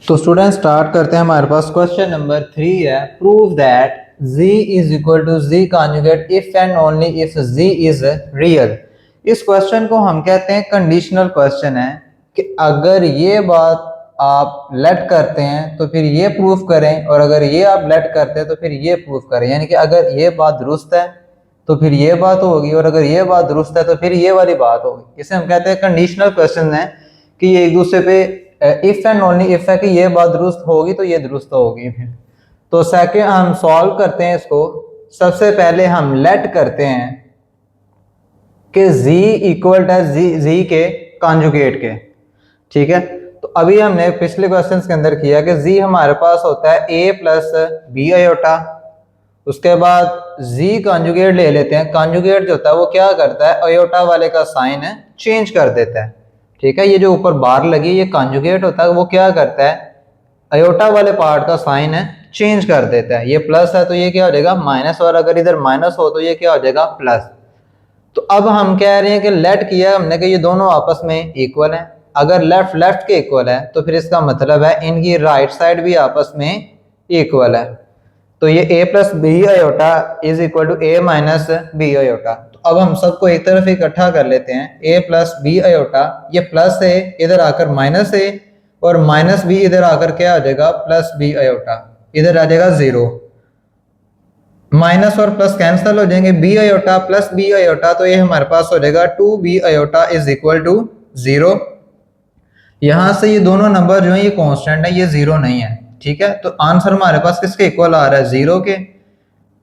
तो student start करते हैं। हमारे पास क्वेश्चन नंबर 3 है, prove that z is equal to z conjugate if and only if z is real. इस question को हम कहते हैं कंडीशनल क्वेश्चन है कि अगर ये बात आप लेट करते हैं तो फिर ये प्रूफ करें, और अगर ये आप लेट करते हैं तो फिर ये प्रूफ करें। यानी कि अगर ये बात दुरुस्त है तो फिर ये बात होगी, और अगर ये बात दुरुस्त है तो फिर ये वाली बात होगी। इसे हम कहते हैं कंडीशनल क्वेश्चन है कि ये एक दूसरे पे इफ एंड ओनली इफ है कि ये बात दुरुस्त होगी तो ये दुरुस्त होगी। फिर तो सेकंड हम सॉल्व करते हैं इसको। सबसे पहले हम लेट करते हैं कि z इक्वल टू z के कॉन्जुगेट के। ठीक है, तो अभी हमने पिछले क्वेश्चन के अंदर किया कि z हमारे पास होता है a प्लस बी आयोटा। उसके बाद z कॉन्जुगेट ले लेते हैं। कॉन्जुगेट जो होता है वो क्या करता है, आयोटा वाले का साइन चेंज कर देता है। ठीक है, ये जो ऊपर बार लगी ये कॉन्जुगेट होता है, वो क्या करता है, आयोटा वाले पार्ट का साइन चेंज कर देता है। ये प्लस है तो ये क्या हो जाएगा माइनस, और अगर इधर माइनस हो तो ये क्या हो जाएगा प्लस। तो अब हम कह रहे हैं कि लेट किया हमने कि ये दोनों आपस में इक्वल हैं। अगर लेफ्ट लेफ्ट के इक्वल है तो फिर इसका मतलब है इनकी राइट साइड भी आपस में इक्वल है। तो ये a plus B iota is equal to a minus B iota. तो अब हम सबको एक तरफ इकट्ठा कर लेते हैं। a प्लस बी आयोटा, ये प्लस है इधर आकर माइनस है, और माइनस बी इधर आकर क्या आ जाएगा प्लस बी आयोटा, इधर आ जाएगा 0। माइनस और प्लस कैंसिल हो जाएंगे, B iota plus B iota, तो ये हमारे पास हो जाएगा 2b iota is equal to 0। यहां से ये दोनों नंबर जो है ये कांस्टेंट है, ये 0 नहीं है। ठीक है, तो आंसर हमारे पास किसके इक्वल आ रहा है, 0 के।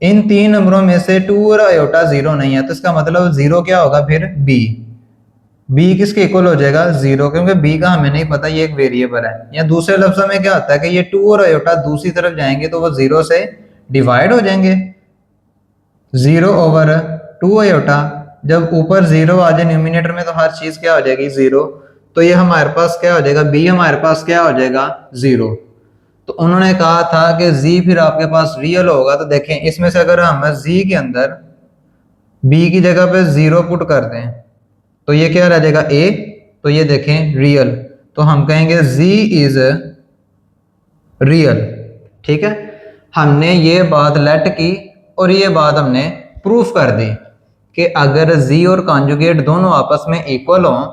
इन तीन नंबरों में से 2 और आयोटा 0 नहीं है, तो इसका मतलब 0 क्या होगा फिर b किसके इक्वल हो जाएगा 0, क्योंकि b का हमें नहीं पता, ये एक वेरिएबल है। या दूसरे लफ्जों में क्या होता है कि ये 2 और आयोटा दूसरी तरफ जाएंगे तो वो 0 से डिवाइड हो जाएंगे। 0 ओवर 2 आयोटा, जब ऊपर 0 आ जाए न्यूमिनेटर में तो हर चीज क्या हो जाएगी 0। तो ये हमारे पास क्या हो जाएगा, b हमारे पास क्या हो जाएगा 0। तो उन्होंने कहा था कि z फिर आपके पास रियल होगा। तो देखें इसमें से अगर हम z के अंदर b की जगह पे 0 पुट कर दें तो ये क्या रह जाएगा a, तो ये देखें रियल, तो हम कहेंगे z इज रियल। ठीक है, हमने ये बात लेट की और ये बात हमने प्रूफ कर दी कि अगर z और कॉन्जुगेट दोनों आपस में इक्वल हों,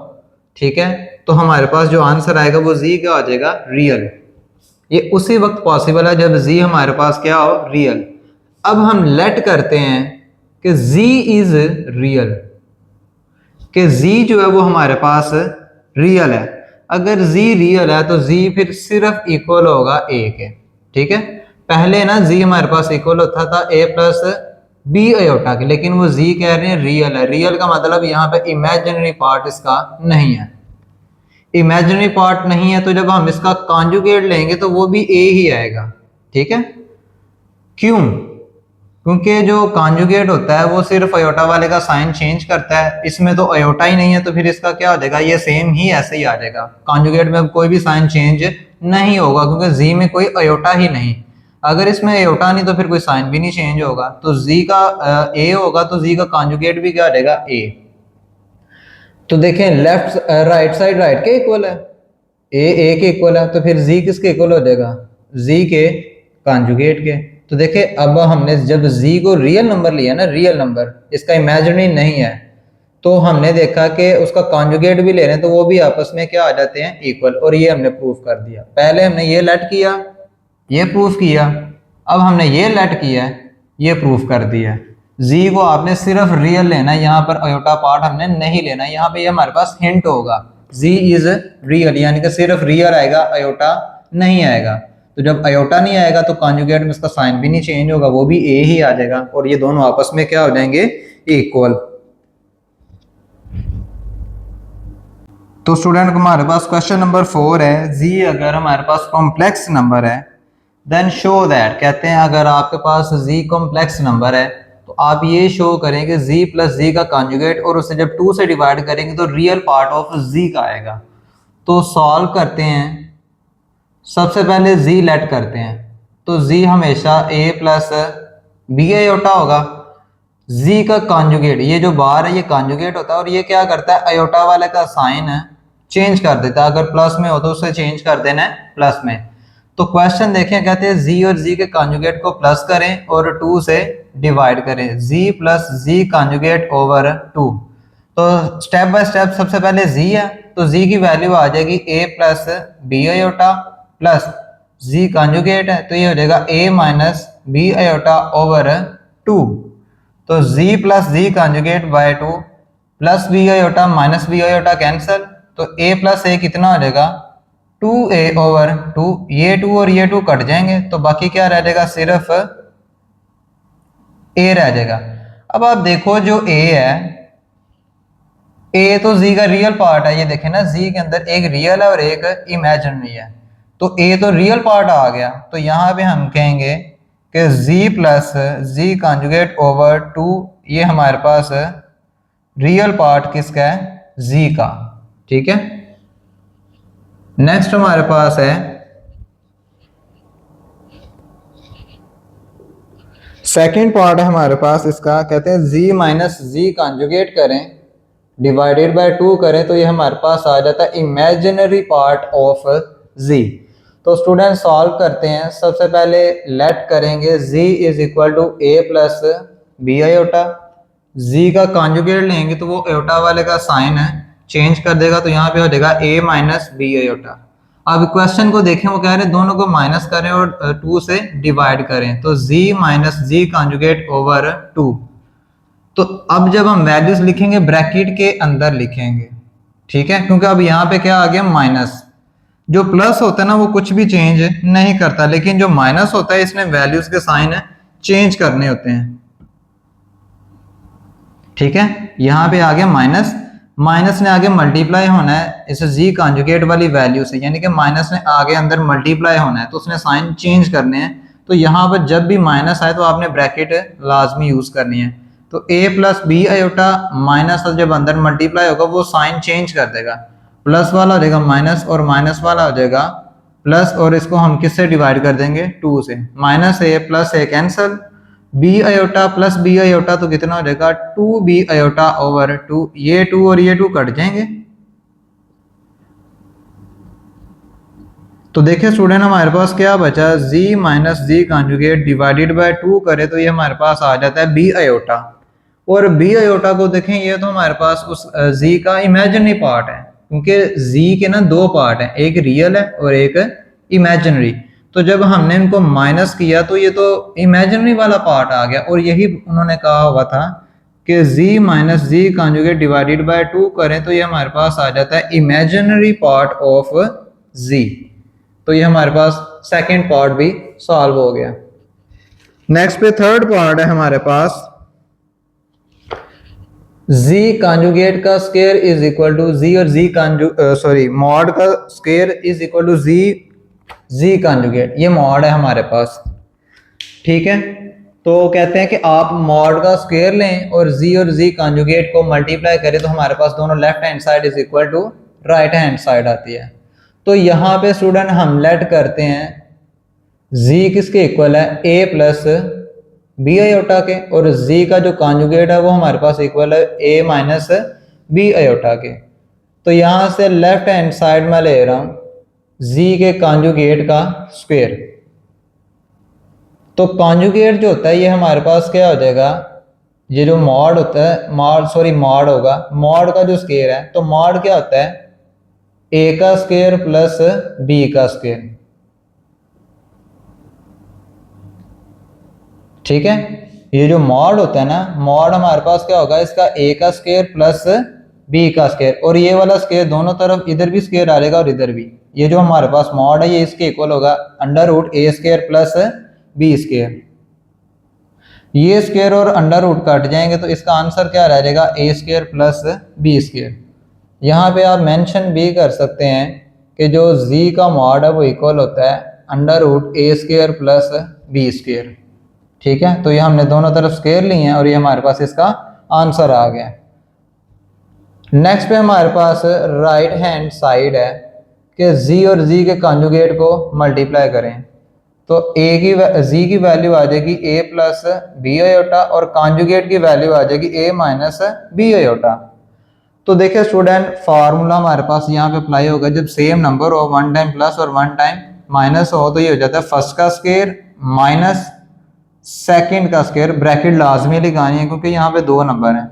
ठीक है, तो हमारे पास जो आंसर आएगा वो z क्या आ जाएगा रियल। ये उसी वक्त पॉसिबल है जब z हमारे पास क्या हो रियल। अब हम लेट करते हैं कि z इज रियल, कि z जो है वो हमारे पास रियल है। अगर z रियल है तो z फिर सिर्फ इक्वल होगा a के। ठीक है, पहले ना z हमारे पास इक्वल होता था a प्लस बी आयोटा के, लेकिन वो z कह रहे हैं रियल है। रियल का मतलब यहाँ पे इमेजिनरी पार्ट इसका नहीं है। इमेजिनरी पार्ट नहीं है तो जब हम इसका कॉन्जुगेट लेंगे तो वो भी a ही आएगा। ठीक है, क्यों, क्योंकि जो कॉन्जुगेट होता है वो सिर्फ आयोटा वाले का साइन चेंज करता है। इसमें तो आयोटा ही नहीं है तो फिर इसका क्या हो जाएगा, ये सेम ही ऐसे ही आ जाएगा। कॉन्जुगेट में कोई भी साइन चेंज नहीं होगा क्योंकि z में कोई आयोटा ही नहीं। अगर इसमें आयोटा नहीं तो फिर कोई साइन भी नहीं चेंज होगा। तो z का a होगा तो z का कॉन्जुगेट भी क्या आ जाएगा a। तो देखें लेफ्ट राइट साइड राइट के इक्वल है, ए के इक्वल है, तो फिर z किसके इक्वल हो जाएगा, z के कॉन्जुगेट के। तो देखें अब हमने जब z को रियल नंबर लिया ना, रियल नंबर इसका इमेजिनरी नहीं है, तो हमने देखा कि उसका कॉन्जुगेट भी ले रहे हैं तो वो भी आपस में क्या आ जाते हैं इक्वल, और ये हमने प्रूफ कर दिया। पहले हमने ये लेट किया, ये प्रूफ किया, अब हमने ये लेट किया, ये प्रूफ कर दिया। z को आपने सिर्फ रियल लेना है, यहाँ पर आयोटा पार्ट हमने नहीं लेना है। यहाँ पे ये हमारे पास हिंट होगा z इज रियल, यानी कि सिर्फ रियल आएगा, आयोटा नहीं आएगा। तो जब आयोटा नहीं आएगा तो कॉन्जुगेट में इसका साइन भी नहीं चेंज होगा, वो भी a ही आ जाएगा, और ये दोनों आपस में क्या हो जाएंगे इक्वल। तो स्टूडेंट हमारे पास क्वेश्चन नंबर 4 है, z अगर हमारे पास कॉम्प्लेक्स नंबर है देन शो दैट, कहते हैं अगर आपके पास z कॉम्प्लेक्स नंबर है तो आप ये शो करें कि z प्लस z का कॉन्जुगेट, और उसे जब 2 से डिवाइड करेंगे तो रियल पार्ट ऑफ z का आएगा। तो सॉल्व करते हैं, सबसे पहले z लेट करते हैं। तो z हमेशा a प्लस बी आयोटा होगा। z का कॉन्जुगेट, ये जो बार है ये कॉन्जुगेट होता है, और ये क्या करता है आयोटा वाले का साइन चेंज कर देता है। अगर प्लस में हो तो उसे चेंज कर देना है प्लस में। तो क्वेश्चन देखें, कहते हैं जी और जी के कॉन्जुगेट को प्लस करें और 2 से डिवाइड करें, जी प्लस जी कॉन्जुगेट ओवर 2। तो स्टेप बाय स्टेप सबसे पहले जी है, तो जी की वैल्यू आ जाएगी A plus B iota plus z conjugate है तो ये हो जाएगा A minus B iota over 2। तो z plus z conjugate by 2 plus B iota minus B iota cancel, तो a प्लस ए कितना हो जाएगा 2a ओवर 2, ये 2 और ये 2 कट जाएंगे तो बाकी क्या रह जाएगा, सिर्फ a रह जाएगा। अब आप देखो जो a है, a तो z का रियल पार्ट है, ये देखें ना z के अंदर एक रियल है और एक इमेजिनरी है, तो a तो रियल पार्ट आ गया, तो यहाँ पे हम कहेंगे कि z plus z conjugate over 2 ये हमारे पास रियल पार्ट किसका है, z का। ठीक है, नेक्स्ट हमारे पास है सेकंड पार्ट है हमारे पास इसका, कहते हैं z माइनस जी कॉन्जुगेट करें डिवाइडेड बाय 2 करें तो ये हमारे पास आ जाता है इमेजिनरी पार्ट ऑफ z। तो स्टूडेंट सॉल्व करते हैं, सबसे पहले लेट करेंगे z is equal to A plus B iota, z का कॉन्जुगेट लेंगे तो वो आयोटा वाले का साइन है चेंज कर देगा, तो यहाँ पे हो जाएगा a माइनस बी आयोटा। अब क्वेश्चन को देखें, वो कह रहे हैं दोनों को माइनस करें और 2 से डिवाइड करें, तो z minus Z conjugate over 2। तो अब जब हम वैल्यूज लिखेंगे ब्रैकेट के अंदर लिखेंगे, ठीक है, क्योंकि अब यहाँ पे क्या आ गया माइनस, जो प्लस होता है ना वो कुछ भी चेंज नहीं करता, लेकिन जो माइनस होता है इसमें वैल्यूज के साइन चेंज करने होते हैं। ठीक है, यहाँ पे आ गया माइनस, माइनस ने आगे मल्टीप्लाई होना है इस जी कॉन्जुगेट वाली वैल्यू से, यानी कि माइनस ने आगे अंदर मल्टीप्लाई होना है तो उसने साइन चेंज करने हैं, तो यहाँ पर जब भी माइनस आए तो आपने ब्रैकेट लाजमी यूज करनी है। तो a plus B iota minus जब अंदर मल्टीप्लाई होगा वो साइन चेंज कर देगा, प्लस वाला हो जाएगा माइनस और माइनस वाला हो जाएगा प्लस, और इसको हम किससे डिवाइड कर देंगे 2 से, minus a plus a cancel, B iota plus B iota तो कितना हो जाएगा 2b आयोटा ओवर 2, ये 2 और ये 2 कट जाएंगे। तो देखिए स्टूडेंट हमारे पास क्या बचा, z minus Z conjugate divided by 2 करे तो ये हमारे पास आ जाता है b आयोटा, और b आयोटा को देखें ये तो हमारे पास उस z का इमेजिनरी पार्ट है, क्योंकि z के ना दो पार्ट हैं, एक रियल है और एक इमेजिनरी, तो जब हमने इनको माइनस किया तो ये तो इमेजिनरी वाला पार्ट आ गया, और यही उन्होंने कहा हुआ था कि z minus Z conjugate divided by 2 करें तो ये हमारे पास आ जाता है इमेजिनरी पार्ट ऑफ z। तो ये हमारे पास सेकंड पार्ट भी सॉल्व हो गया। नेक्स्ट पे थर्ड पार्ट है हमारे पास, z कॉन्जुगेट का square is equal to z और z मॉड का square is equal to z conjugate, ये मॉड है हमारे पास। ठीक है, तो कहते हैं कि आप मॉड का स्क्वायर लें और z कॉन्जुगेट को मल्टीप्लाई करें तो हमारे पास दोनों left hand side is equal to right hand side आती है। तो यहाँ पे स्टूडेंट हम लेट करते हैं z किसके इक्वल है, a प्लस बी आयोटा के, और z का जो कॉन्जुगेट है वो हमारे पास इक्वल है a माइनस बी आयोटा के। तो यहाँ से लेफ्ट हैंड साइड में ले रहा हूँ z के कॉन्जुगेट का स्क्वायर, तो कॉन्जुगेट जो होता है ये हमारे पास क्या हो जाएगा, ये जो मॉड होता है मॉड होगा, मॉड का जो स्क्वायर है, तो मॉड क्या होता है a का स्क्वायर प्लस b का स्क्वायर। ठीक है, ये जो मॉड होता है ना, मॉड हमारे पास क्या होगा, इसका a का स्क्वायर प्लस b का स्क्वायर, और ये वाला स्क्वायर दोनों तरफ इधर भी स्क्वायर आ जाएगा और इधर भी, ये जो हमारे पास मॉड है ये इसके इक्वल होगा under root a square plus b square. ये स्क्वायर और अंडर रूट कट जाएंगे तो इसका आंसर क्या रह जाएगा, a square plus b square. यहाँ पे आप मेंशन भी कर सकते हैं कि जो z का मॉड है वो इक्वल होता है under root a square plus b square. ठीक है, तो ये हमने दोनों तरफ स्क्वायर लिए हैं और ये हमारे पास इसका आंसर आ गया। नेक्स्ट पे हमारे पास राइट हैंड साइड है कि z और z के कॉन्जुगेट को मल्टीप्लाई करें, तो z की वैल्यू आ जाएगी a प्लस बी आयोटा और कॉन्जुगेट की वैल्यू आ जाएगी a माइनस बी आयोटा। तो देखिए स्टूडेंट फार्मूला हमारे पास यहाँ पे अप्लाई होगा जब सेम नंबर हो, वन टाइम प्लस और वन टाइम माइनस हो तो ये हो जाता है फर्स्ट का स्क्वायर माइनस सेकंड का स्क्वायर, ब्रैकेट लाजमी लगानी है क्योंकि यहाँ पे दो नंबर हैं।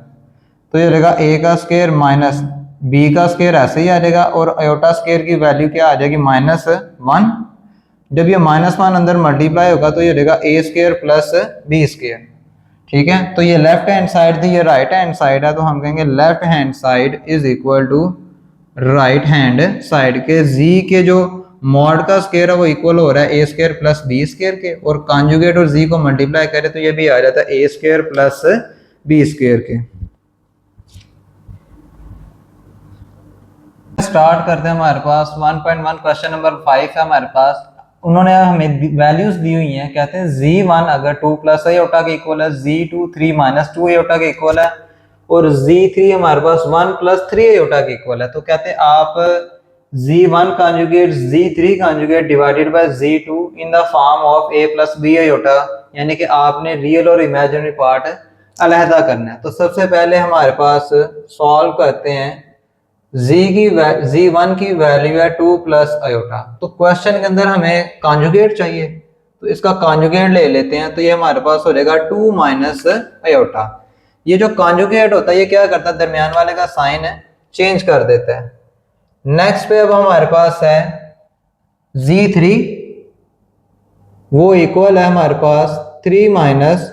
तो ये रहेगा a का स्क्वायर माइनस b का स्क्वायर, ऐसे ही आ जाएगा। और आयोटा स्क्वायर की वैल्यू क्या आ जाएगी, -1। जब ये -1 अंदर मल्टीप्लाई होगा तो ये रहेगा a square plus b square. ठीक है, तो ये लेफ्ट हैंड साइड थी, ये राइट हैंड साइड है, तो हम कहेंगे left hand side is equal to right hand side के z के जो मॉड का स्क्वायर है वो इक्वल हो रहा है a square plus b square के, और कॉन्जुगेट और z को मल्टीप्लाई करें तो ये भी आ जाता है a square plus b square के। स्टार्ट करते हैं, हमारे पास 1.1 क्वेश्चन नंबर 5 है हमारे पास। उन्होंने हमें वैल्यूज दी हुई हैं, कहते हैं z1 अगर 2 प्लस आयोटा के इक्वल है, z2 3 माइनस 2 आयोटा के इक्वल है, और z3 हमारे पास 1 प्लस 3 आयोटा के इक्वल है। तो कहते हैं आप z1 conjugate z3 conjugate divided bye z2 in the form of a plus b iota, यानी कि आपने रियल और इमेजिनरी पार्ट अलहदा करना है। तो सबसे पहले हमारे पास सॉल्व करते हैं, z1 की वैल्यू है 2 प्लस आयोटा। तो क्वेश्चन के अंदर हमें कॉन्जुगेट चाहिए, तो इसका कॉन्जुगेट ले लेते हैं। तो ये हमारे पास हो जाएगा 2 माइनस आयोटा। ये जो कॉन्जुगेट होता है ये क्या करता है, दरमियान वाले का साइन है चेंज कर देता है। नेक्स्ट पे अब हमारे पास है z3, वो इक्वल है हमारे पास 3 माइनस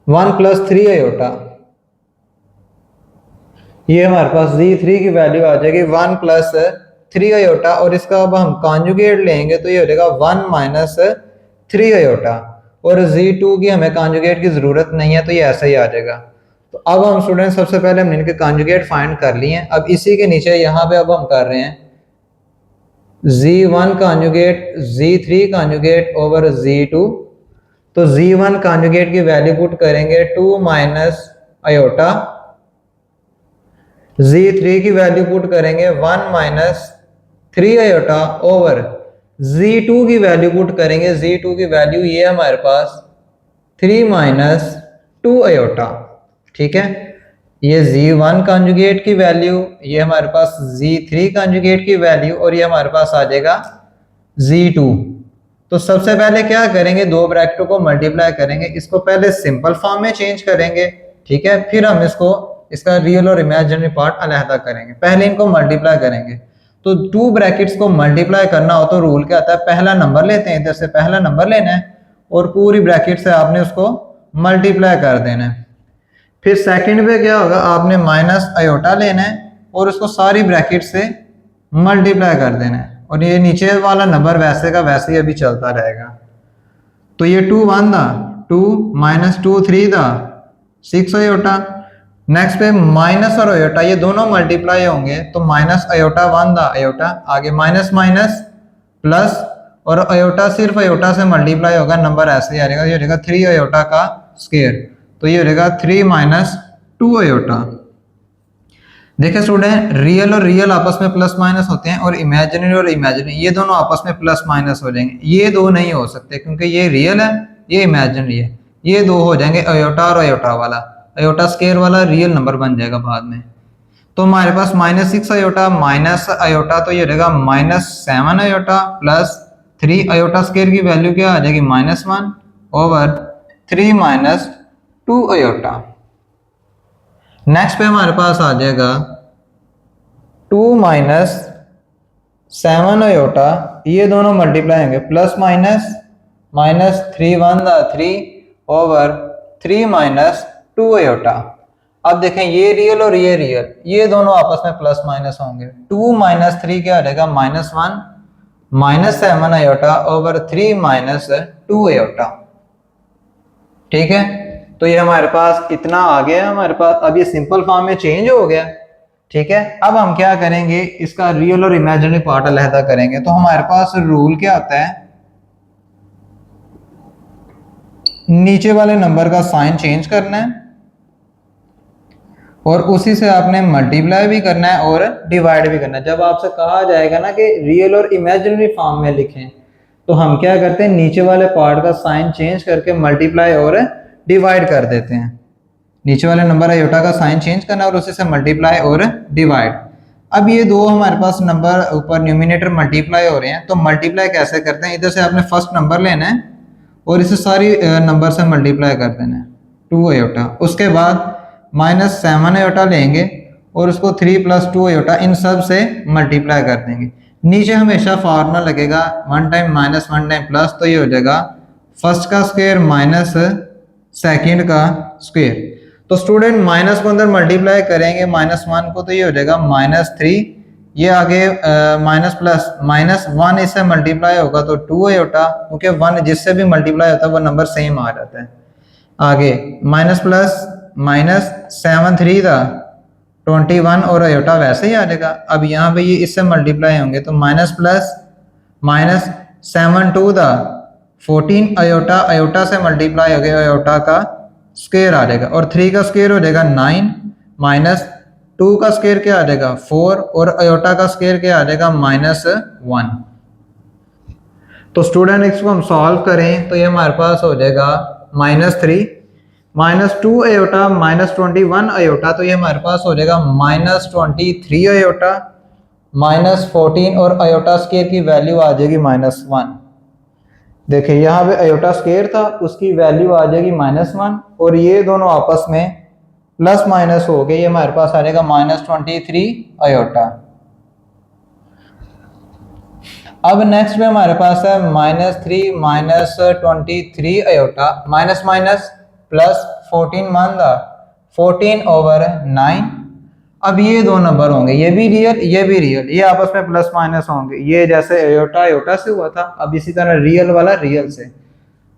1 प्लस 3 आयोटा। ये हमारे पास z3 की वैल्यू आ जाएगी 1 प्लस 3 आयोटा, और इसका अब हम कॉन्जुगेट लेंगे तो ये हो जाएगा 1 माइनस 3 आयोटा, और z2 की हमें कॉन्जुगेट की जरूरत नहीं है तो ये ऐसा ही आ जाएगा। तो अब हम स्टूडेंट सबसे पहले हमने इनके कॉन्जुगेट फाइंड कर लिए हैं। अब इसी के नीचे यहाँ पे अब हम कर रहे हैं z1 conjugate z3 conjugate over z2। तो z1 कॉन्जुगेट की वैल्यू पुट करेंगे 2 माइनस आयोटा, z3 की वैल्यू पुट करेंगे 1 माइनस 3 आयोटा ओवर z2 की वैल्यू पुट करेंगे, z2 की वैल्यू ये हमारे पास 3 माइनस 2 आयोटा। ठीक है, ये z1 कॉन्जुगेट की वैल्यू, ये हमारे पास z3 कॉन्जुगेट की वैल्यू, और ये हमारे पास आ जाएगा z2। तो सबसे पहले क्या करेंगे, दो ब्रैकेटों को मल्टीप्लाई करेंगे, इसको पहले सिंपल फॉर्म में चेंज करेंगे। ठीक है, फिर हम इसका रियल और इमेजिनरी पार्ट अलहदा करेंगे। पहले इनको मल्टीप्लाई करेंगे, तो 2 ब्रैकेट्स को मल्टीप्लाई करना हो तो रूल क्या आता है, पहला नंबर लेते हैं, इधर से पहला नंबर लेना है और पूरी ब्रैकेट से आपने उसको मल्टीप्लाई कर देना है। फिर सेकंड पे क्या होगा, आपने माइनस आयोटा लेना है और उसको सारी ब्रैकेट से मल्टीप्लाई कर देना है, और ये नीचे वाला नंबर वैसे का वैसे ही अभी चलता रहेगा। तो ये 2 1 था, 2 माइनस 2 3 था, 6 आयोटा। नेक्स्ट पे माइनस और आयोटा ये दोनों मल्टीप्लाई होंगे, तो माइनस आयोटा 1 था आयोटा, आगे माइनस माइनस प्लस, और आयोटा सिर्फ आयोटा से मल्टीप्लाई होगा, नंबर ऐसे ही आ जाएगा, ये हो जाएगा 3 आयोटा का स्क्वायर। तो ये हो जाएगा 3 माइनस 2 आयोटा। देखिए स्टूडेंट, रियल और रियल आपस में प्लस माइनस होते हैं, और इमेजिनरी और इमेजिनरी ये दोनों आपस में प्लस माइनस हो जाएंगे। ये दो नहीं हो सकते क्योंकि ये रियल है ये इमेजिनरी है, ये दो हो जाएंगे आयोटा और आयोटा वाला, आयोटा स्क्वायर वाला रियल नंबर बन जाएगा बाद में। तो हमारे पास -6 आयोटा माइनस आयोटा, तो ये रहेगा -7 आयोटा प्लस 3 आयोटा स्क्वायर की वैल्यू क्या आ जाएगी, -1 ओवर 3 माइनस 2 आयोटा। नेक्स्ट पे हमारे पास आ जाएगा 2 माइनस 7 आयोटा, ये दोनों मल्टीप्लाई होंगे, plus minus minus 3 1 3 over 3 minus 2 iota. अब देखें ये रियल और ये रियल, ये दोनों आपस में प्लस माइनस होंगे। 2 माइनस 3 क्या रहेगा, -1 minus 7 iota over 3 minus 2 iota. ठीक है, तो ये हमारे पास इतना आ गया हमारे पास। अब ये सिंपल फॉर्म में चेंज हो गया। ठीक है, अब हम क्या करेंगे, इसका रियल और इमेजिनरी पार्ट अलहदा करेंगे। तो हमारे पास रूल क्या होता है, नीचे वाले नंबर का साइन चेंज करना है और उसी से आपने मल्टीप्लाई भी करना है और डिवाइड भी करना है। जब आपसे कहा जाएगा ना कि रियल और इमेजिनरी फॉर्म में लिखें, तो हम क्या करते हैं, नीचे वाले पार्ट का साइन चेंज करके मल्टीप्लाई और डिवाइड कर देते हैं। नीचे वाले नंबर आयोटा का साइन चेंज करना और उसी से मल्टीप्लाई और डिवाइड। अब ये दो हमारे पास नंबर ऊपर न्यूमिनेटर मल्टीप्लाई हो रहे हैं, तो मल्टीप्लाई कैसे करते हैं, इधर से आपने फर्स्ट नंबर लेना है और इसे सारी नंबर से मल्टीप्लाई कर देना है 2 अयोटा। उसके बाद -7 अयोटा लेंगे और उसको 3 + 2 अयोटा इन सब से मल्टीप्लाई कर देंगे। नीचे हमेशा फार्मूला लगेगा 1 टाइम माइनस 1 टाइम प्लस, तो ये हो जाएगा फर्स्ट का स्क्वायर माइनस सेकेंड का स्क्वायर। तो स्टूडेंट माइनस को अंदर मल्टीप्लाई करेंगे -1 को, तो ये हो जाएगा -3, ये आगे माइनस प्लस -1 इससे मल्टीप्लाई होगा तो 2 अयोटा, क्योंकि 1 जिससे भी मल्टीप्लाई होता है वो नंबर सेम आ जाता है। आगे माइनस प्लस -7 3 था 21 और अयोटा वैसे ही आ जाएगा। अब यहाँ पे ये इससे मल्टीप्लाई होंगे तो माइनस प्लस -7 2 था 14 अयोटा, अयोटा से मल्टीप्लाई हो गया, अयोटा का स्क्वायर आ जाएगा और 3 का स्क्वायर हो जाएगा 9 माइनस 2 का स्क्वायर क्या आ जाएगा 4 और अयोटा का स्क्वायर क्या आ जाएगा -1। तो स्टूडेंट इसको हम सॉल्व करें तो ये हमारे पास हो जाएगा -3 -2 अयोटा -21 अयोटा, तो ये हमारे पास हो जाएगा -23 अयोटा -14 और अयोटा स्क्वायर की वैल्यू आ जाएगी -1। देखिए यहाँ पे अयोटा स्क्वायर था उसकी वैल्यू आ जाएगी -1 और ये दोनों आपस में प्लस माइनस हो गए, ये हमारे पास आ जाएगा -23 अयोटा। अब नेक्स्ट में हमारे पास है -3 -23 अयोटा, माइनस माइनस प्लस 14 मान दा 14/9। अब ये दो नंबर होंगे, ये भी रियल ये भी रियल, ये आपस में प्लस माइनस होंगे, ये जैसे अयोटा अयोटा से हुआ था, अब इसी तरह रियल वाला रियल से।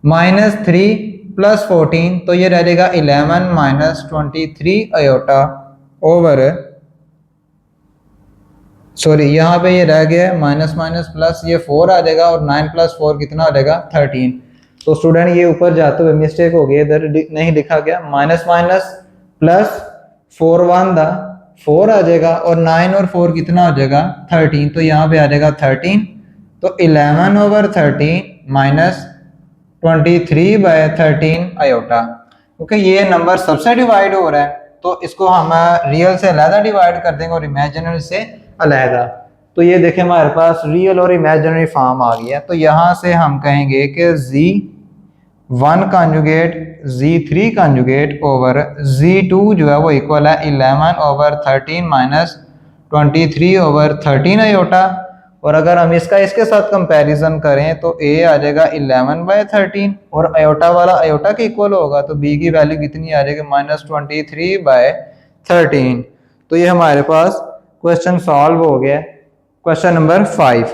-3 + 14 तो ये रह जाएगा 11 -23 अयोटा ओवर, सॉरी यहाँ पे ये रह गया है माइनस माइनस प्लस, ये 4 आ जाएगा और 9 + 4 कितना आ जाएगा 13। तो स्टूडेंट ये ऊपर जाते हुए मिस्टेक हो गई, इधर नहीं लिखा गया, माइनस माइनस प्लस 4 1 था 4 आ जाएगा और 9 और 4 कितना हो जाएगा 13, तो यहाँ पे आ जाएगा 13। तो 11/13 -23/13 अयोटा, क्योंकि ये नंबर सबसे डिवाइड हो रहा है तो इसको हम रियल से अलहदा डिवाइड कर देंगे और इमेजिनरी से अलहदा। तो ये देखें हमारे पास रियल और इमेजिनरी फॉर्म आ गया है, तो यहाँ से हम कहेंगे कि Z1 conjugate Z3 conjugate over Z2 जो है वो इक्वल है 11/13 -23/13 अयोटा। और अगर हम इसका इसके साथ कंपैरिजन करें तो A आ जाएगा 11/13 और अयोटा वाला अयोटा के इक्वल होगा, तो B की वैल्यू कितनी आ जाएगी -23/13। तो ये हमारे पास क्वेश्चन सॉल्व हो गया। Question number 5।